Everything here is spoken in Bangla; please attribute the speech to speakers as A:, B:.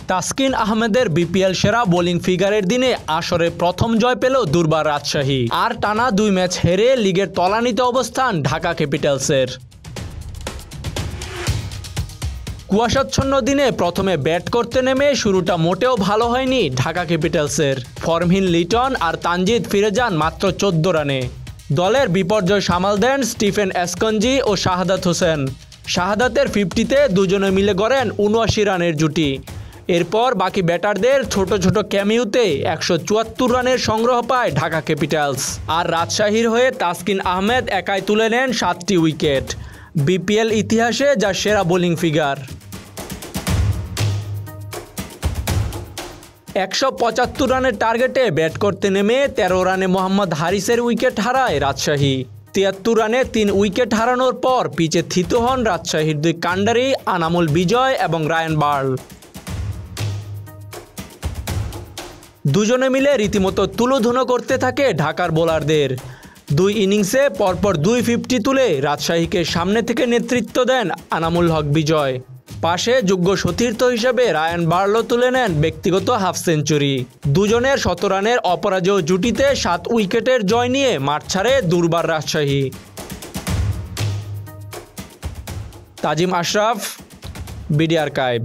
A: তাসকিন আহমেদের বিপিএল সেরা বোলিং ফিগারের দিনে আসরে প্রথম জয় পেল দুর্বার রাজশাহী। আর টানা 2 ম্যাচ হেরে লিগের তলানিতে অবস্থান ঢাকা ক্যাপিটালসের। কুয়াশাচ্ছন্ন দিনে প্রথমে ব্যাট করতে নেমে শুরুটা মোটেও ভালো হয়নি ঢাকা ক্যাপিটালসের। ফর্মহীন লিটন আর তানজিদ ফিরে যান মাত্র 14 রানে। দলের বিপর্যয় সামাল দেন স্টিফেন এসকঞ্জি ও শাহাদাত হোসেন। শাহাদাতের 50-তে দুজনে মিলে গড়েন 79 রানের জুটি। এরপর বাকি ব্যাটারদের ছোট ছোট ক্যামিউতে 174 রানের সংগ্রহ পায় ঢাকা ক্যাপিটালস। আর রাজশাহীর হয়ে তাসকিন আহমেদ একাই তুলে নেন 7টি উইকেট। বিপিএল ইতিহাসে যা সেরা বোলিং ফিগার। 175 রানের টার্গেটে ব্যাট করতে নেমে 13 রানে মোহাম্মদ হারিসের উইকেট হারায় রাজশাহী। 73 রানে 3 উইকেট হারানোর পর পিচে থিতু হন রাজশাহীর 2 কান্ডারি আনামুল বিজয় এবং রায়ান বার্ল। দুজনে মিলে রীতিমতো তুলোধুনো করতে থাকে ঢাকার বোলারদের। 2 ইনিংসে পরপর 250 তুলে রাজশাহীকে সামনে থেকে নেতৃত্ব দেন আনামুল হক বিজয়। পাশে যোগ্য সতীর্থ হিসেবে রায়ান বার্লো তুলে নেন ব্যক্তিগত হাফ সেঞ্চুরি। দুজনের 100 রানের অপরাজেয় জুটিতে 7 উইকেটের জয় নিয়ে মাঠ ছাড়ে দুর্বার রাজশাহী। তাজিম আশরাফ, বিডি আর্কাইভ।